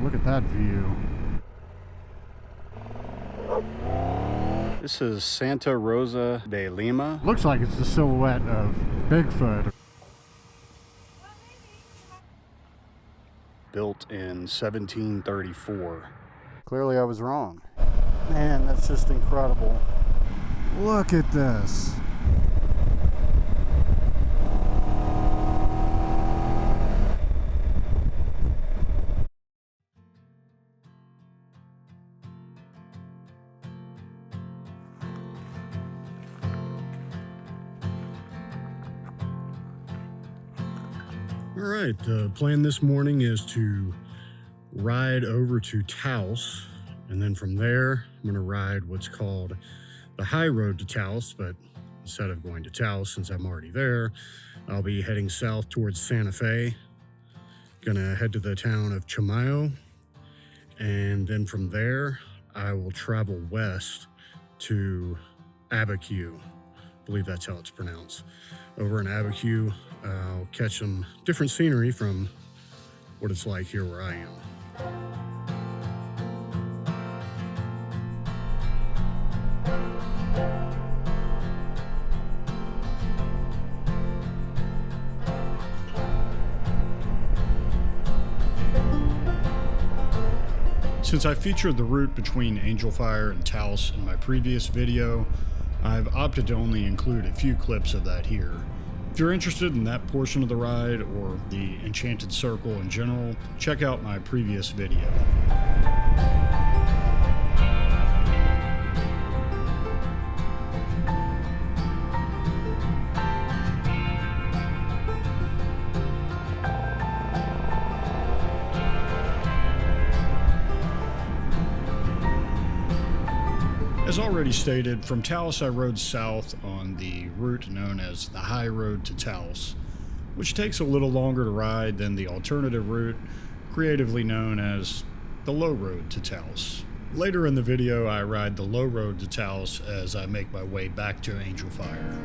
Look at that view. This is Santa Rosa de Lima. Looks like it's the silhouette of Bigfoot. Built in 1734. Clearly I was wrong. Man, that's just incredible. Look at this. All right, the plan this morning is to ride over to Taos, and then from there, I'm going to ride what's called the high road to Taos, but instead of going to Taos, since I'm already there, I'll be heading south towards Santa Fe. Gonna head to the town of Chamayo, and then from there, I will travel west to Abiquiu. I believe that's how it's pronounced. Over in Abiquiu, I'll catch some different scenery from what it's like here where I am. Since I featured the route between Angel Fire and Taos in my previous video, I've opted to only include a few clips of that here. If you're interested in that portion of the ride or the Enchanted Circle in general, check out my previous video. As already stated, from Taos I rode south on the route known as the High Road to Taos, which takes a little longer to ride than the alternative route, creatively known as the Low Road to Taos. Later in the video, I ride the Low Road to Taos as I make my way back to Angel Fire.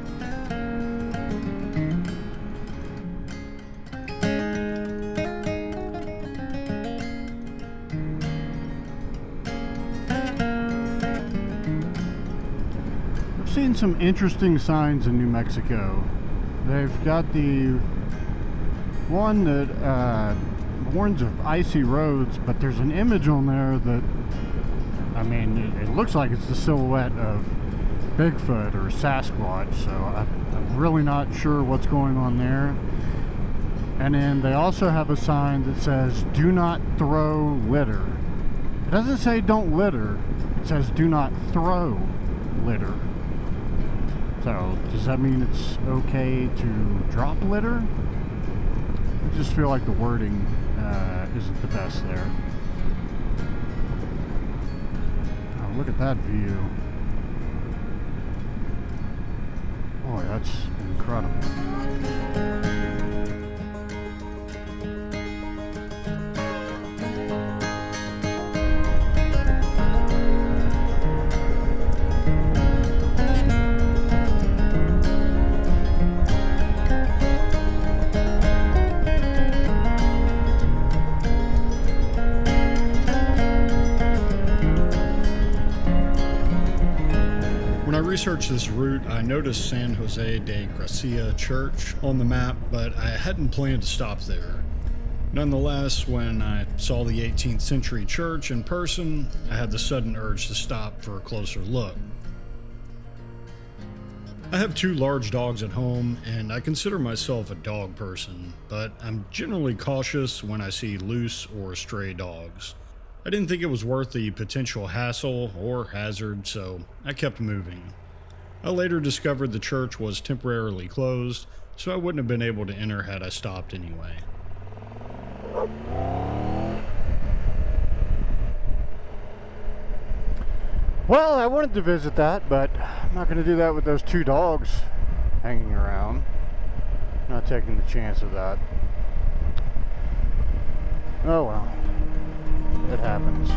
Seen some interesting signs in New Mexico. They've got the one that warns of icy roads, but there's an image on there that, I mean, it looks like it's the silhouette of Bigfoot or Sasquatch, so I'm really not sure what's going on there. And then they also have a sign that says, "Do not throw litter." It doesn't say don't litter, it says do not throw litter. So, does that mean it's okay to drop litter? I just feel like the wording isn't the best there. Oh, look at that view. Boy, that's incredible. When I researched this route, I noticed San Jose de Gracia Church on the map, but I hadn't planned to stop there. Nonetheless, when I saw the 18th century church in person, I had the sudden urge to stop for a closer look. I have 2 large dogs at home, and I consider myself a dog person, but I'm generally cautious when I see loose or stray dogs. I didn't think it was worth the potential hassle or hazard, so I kept moving. I later discovered the church was temporarily closed, so I wouldn't have been able to enter had I stopped anyway. Well, I wanted to visit that, but I'm not going to do that with those 2 dogs hanging around. Not taking the chance of that. Oh well. It happens.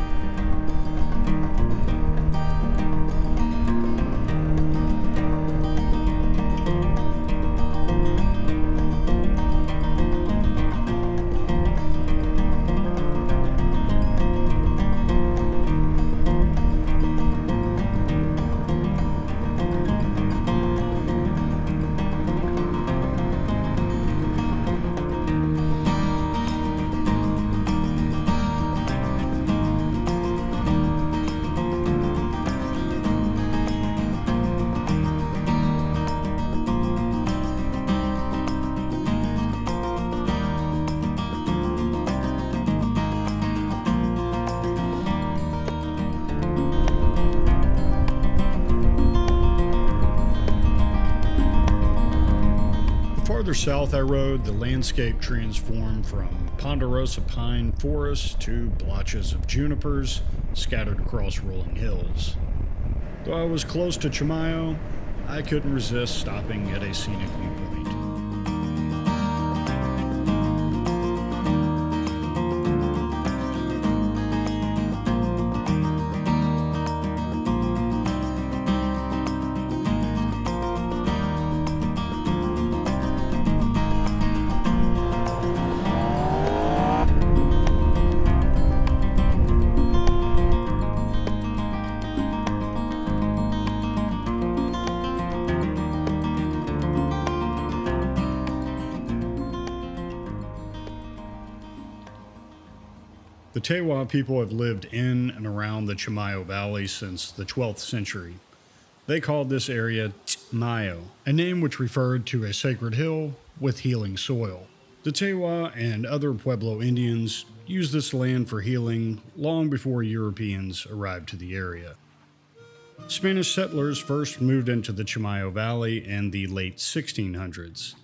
further south I rode, the landscape transformed from ponderosa pine forests to blotches of junipers scattered across rolling hills. Though I was close to Chamayo, I couldn't resist stopping at a scenic viewpoint. The Tewa people have lived in and around the Chamayo Valley since the 12th century. They called this area Mayo, a name which referred to a sacred hill with healing soil. The Tewa and other Pueblo Indians used this land for healing long before Europeans arrived to the area. Spanish settlers first moved into the Chamayo Valley in the late 1600s.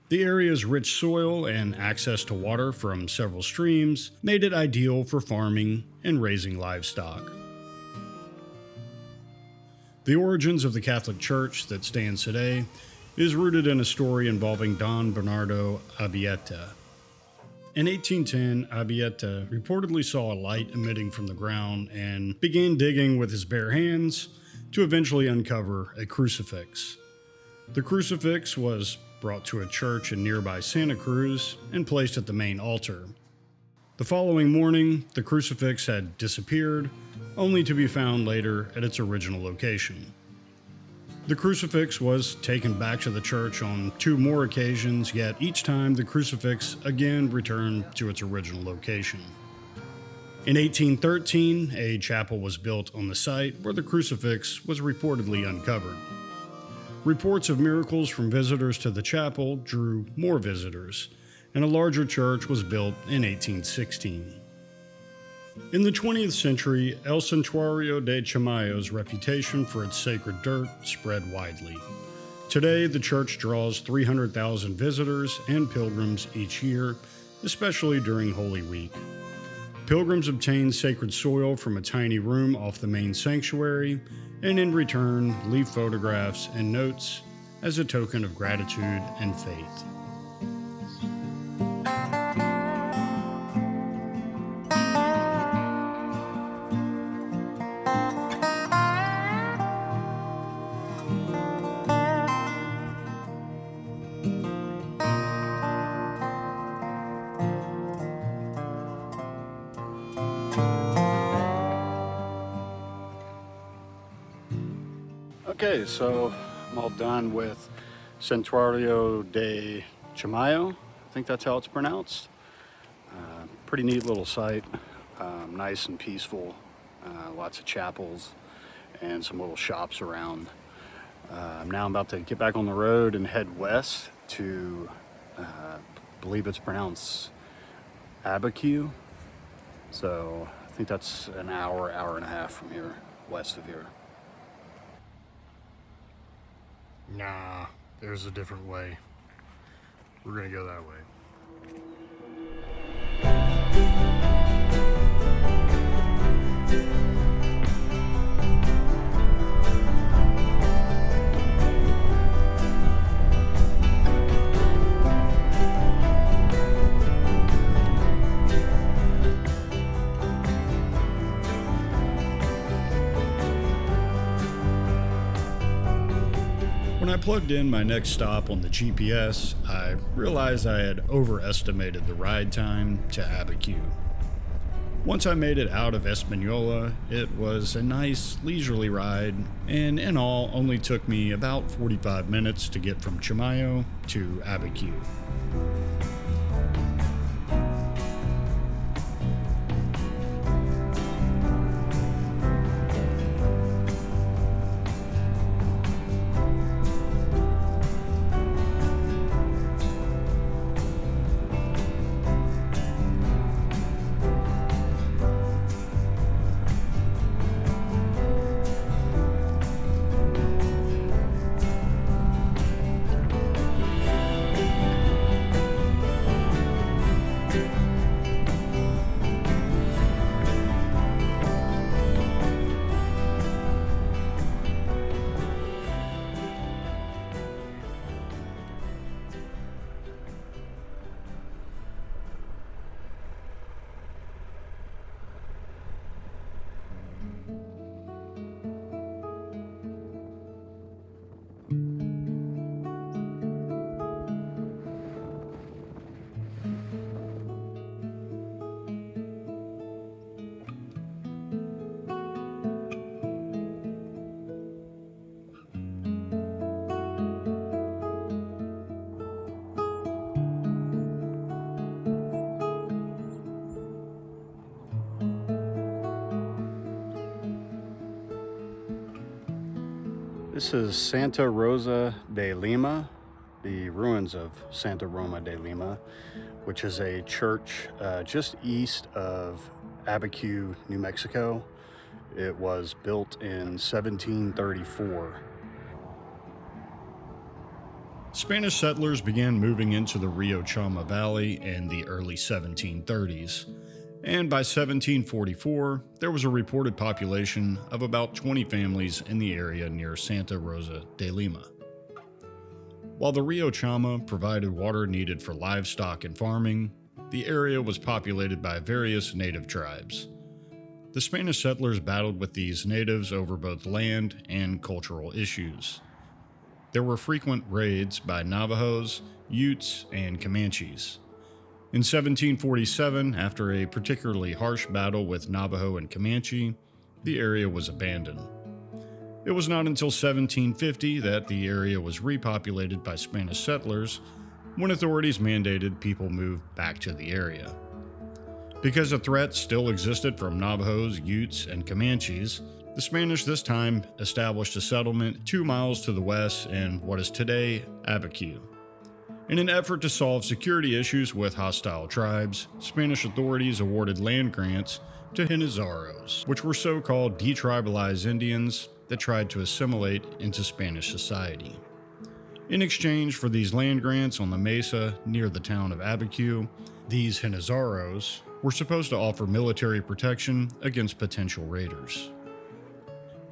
The area's rich soil and access to water from several streams made it ideal for farming and raising livestock. The origins of the Catholic Church that stands today is rooted in a story involving Don Bernardo Abieta. In 1810, Abieta reportedly saw a light emitting from the ground and began digging with his bare hands to eventually uncover a crucifix. The crucifix was brought to a church in nearby Santa Cruz and placed at the main altar. The following morning, the crucifix had disappeared, only to be found later at its original location. The crucifix was taken back to the church on 2 more occasions, yet each time the crucifix again returned to its original location. In 1813, a chapel was built on the site where the crucifix was reportedly uncovered. Reports of miracles from visitors to the chapel drew more visitors, and a larger church was built in 1816. In the 20th century, El Santuario de Chamayo's reputation for its sacred dirt spread widely. Today, the church draws 300,000 visitors and pilgrims each year, especially during Holy Week. Pilgrims obtain sacred soil from a tiny room off the main sanctuary, and in return leave photographs and notes as a token of gratitude and faith. Okay, so I'm all done with Santuario de Chamayo. I think that's how it's pronounced. Pretty neat little site, nice and peaceful. Lots of chapels and some little shops around. Now I'm about to get back on the road and head west to, I believe it's pronounced Abiquiu. So I think that's an hour and a half from here, west of here. Nah, there's a different way. We're gonna go that way. When I plugged in my next stop on the GPS, I realized I had overestimated the ride time to Abiquiu. Once I made it out of Espanola, it was a nice, leisurely ride, and in all only took me about 45 minutes to get from Chamayo to Abiquiu. This is Santa Rosa de Lima, the ruins of Santa Roma de Lima, which is a church just east of Abiquiu, New Mexico. It was built in 1734. Spanish settlers began moving into the Rio Chama Valley in the early 1730s, and by 1744, there was a reported population of about 20 families in the area near Santa Rosa de Lima. While the Rio Chama provided water needed for livestock and farming, the area was populated by various native tribes. The Spanish settlers battled with these natives over both land and cultural issues. There were frequent raids by Navajos, Utes, and Comanches. In 1747, after a particularly harsh battle with Navajo and Comanche, the area was abandoned. It was not until 1750 that the area was repopulated by Spanish settlers, when authorities mandated people move back to the area. Because a threat still existed from Navajos, Utes, and Comanches, the Spanish this time established a settlement 2 miles to the west in what is today Abiquiu. In an effort to solve security issues with hostile tribes, Spanish authorities awarded land grants to Hinizaros, which were so-called detribalized Indians that tried to assimilate into Spanish society. In exchange for these land grants on the mesa near the town of Abiquiu, these Hinizaros were supposed to offer military protection against potential raiders.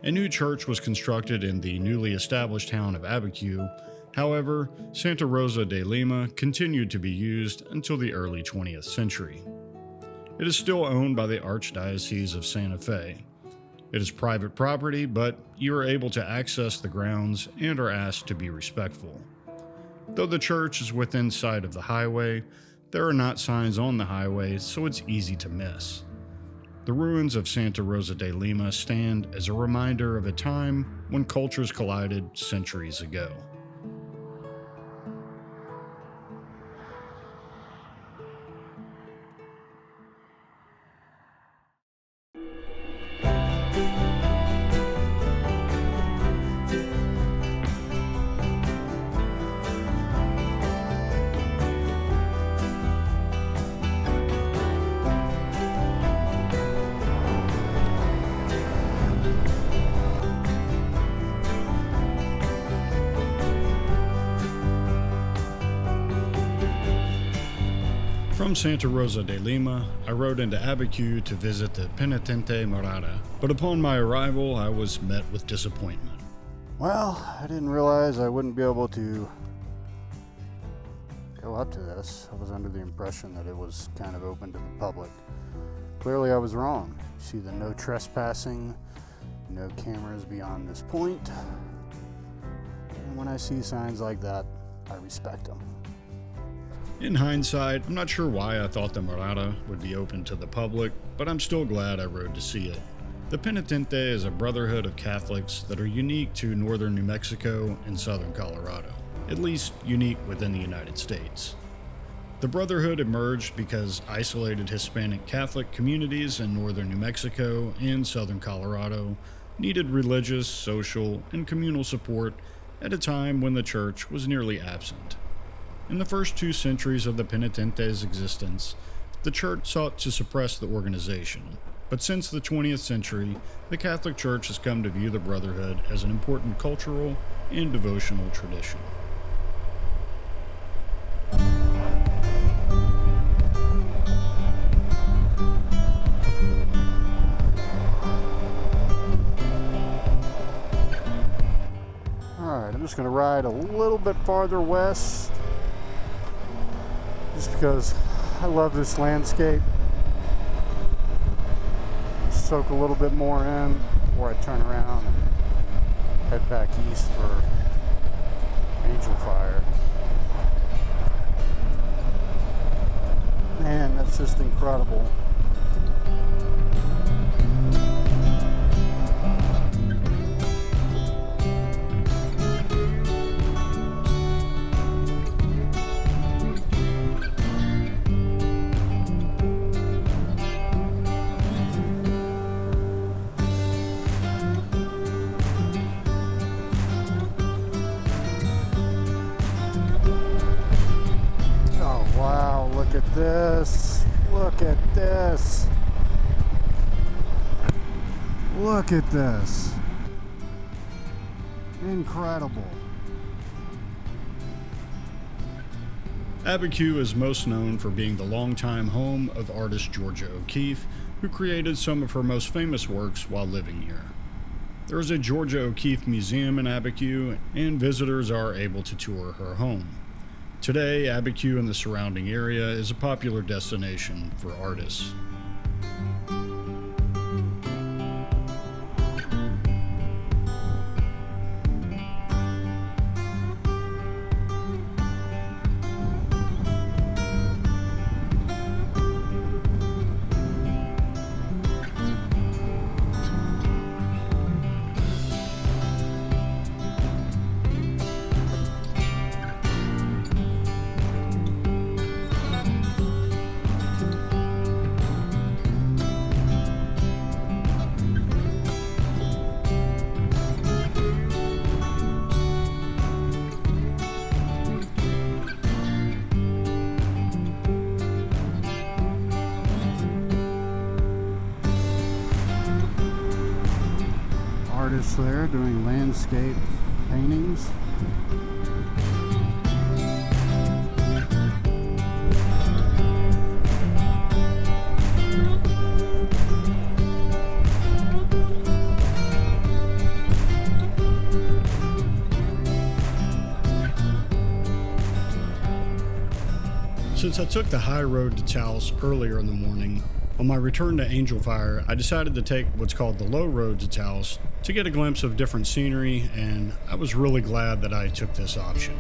A new church was constructed in the newly established town of Abiquiu. However, Santa Rosa de Lima continued to be used until the early 20th century. It is still owned by the Archdiocese of Santa Fe. It is private property, but you are able to access the grounds and are asked to be respectful. Though the church is within sight of the highway, there are not signs on the highway, so it's easy to miss. The ruins of Santa Rosa de Lima stand as a reminder of a time when cultures collided centuries ago. From Santa Rosa de Lima, I rode into Abiquiu to visit the Penitente Morada, but upon my arrival, I was met with disappointment. Well, I didn't realize I wouldn't be able to go up to this. I was under the impression that it was kind of open to the public. Clearly I was wrong. See the no trespassing, no cameras beyond this point. And when I see signs like that, I respect them. In hindsight, I'm not sure why I thought the Morada would be open to the public, but I'm still glad I rode to see it. The Penitente is a brotherhood of Catholics that are unique to northern New Mexico and southern Colorado, at least unique within the United States. The brotherhood emerged because isolated Hispanic Catholic communities in northern New Mexico and southern Colorado needed religious, social, and communal support at a time when the church was nearly absent. In the first 2 centuries of the Penitente's existence, the church sought to suppress the organization. But since the 20th century, the Catholic Church has come to view the brotherhood as an important cultural and devotional tradition. Alright, I'm just going to ride a little bit farther west, just because I love this landscape. Soak a little bit more in before I turn around and head back east for Angel Fire. Man, that's just incredible. this. Look at this. Look at this. Incredible. Abiquiu is most known for being the longtime home of artist Georgia O'Keeffe, who created some of her most famous works while living here. There is a Georgia O'Keeffe Museum in Abiquiu, and visitors are able to tour her home. Today, Abiquiu and the surrounding area is a popular destination for artists. Artists there doing landscape paintings. Since I took the high road to Taos earlier in the morning, on my return to Angel Fire, I decided to take what's called the low road to Taos to get a glimpse of different scenery, and I was really glad that I took this option.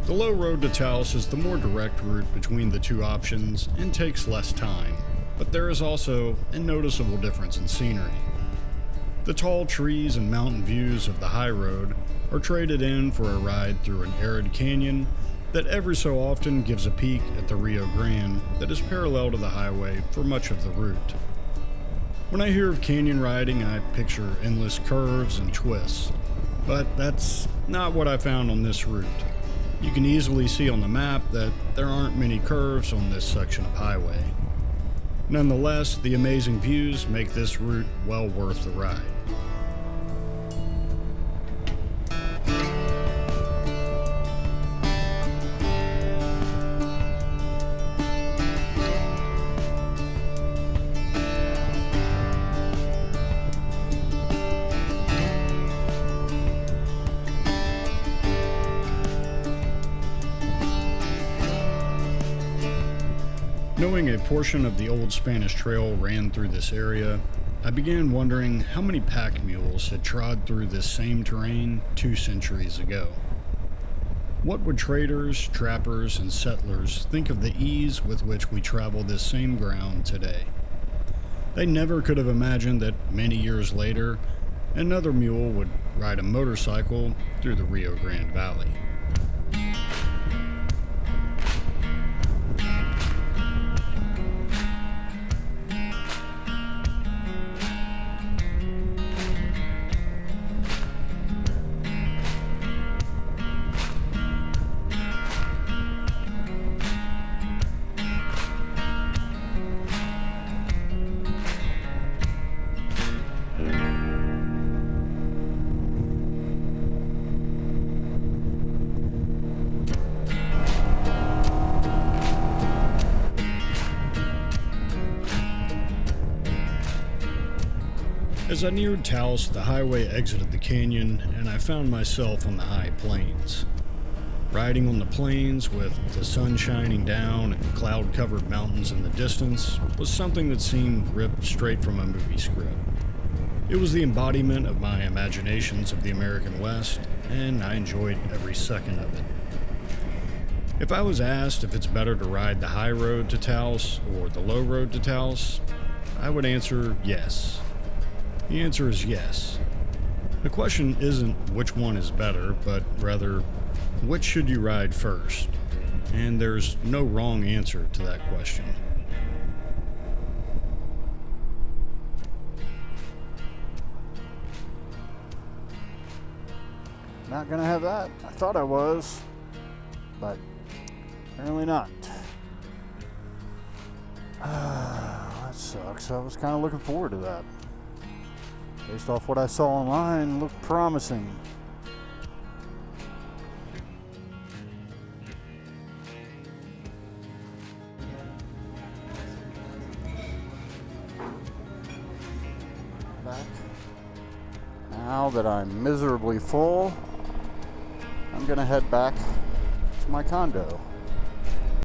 The low road to Taos is the more direct route between the two options and takes less time, but there is also a noticeable difference in scenery. The tall trees and mountain views of the high road are traded in for a ride through an arid canyon that every so often gives a peek at the Rio Grande that is parallel to the highway for much of the route. When I hear of canyon riding, I picture endless curves and twists, but that's not what I found on this route. You can easily see on the map that there aren't many curves on this section of highway. Nonetheless, the amazing views make this route well worth the ride. Knowing a portion of the old Spanish Trail ran through this area, I began wondering how many pack mules had trod through this same terrain 2 centuries ago. What would traders, trappers, and settlers think of the ease with which we travel this same ground today? They never could have imagined that many years later, another mule would ride a motorcycle through the Rio Grande Valley. As I neared Taos, the highway exited the canyon, and I found myself on the high plains. Riding on the plains with the sun shining down and cloud-covered mountains in the distance was something that seemed ripped straight from a movie script. It was the embodiment of my imaginations of the American West, and I enjoyed every second of it. If I was asked if it's better to ride the high road to Taos or the low road to Taos, I would answer yes. The answer is yes. The question isn't which one is better, but rather, which should you ride first? And there's no wrong answer to that question. Not gonna have that. I thought I was, but apparently not. That sucks. I was kind of looking forward to that. Based off what I saw online, looked promising. Back. Now that I'm miserably full, I'm gonna head back to my condo.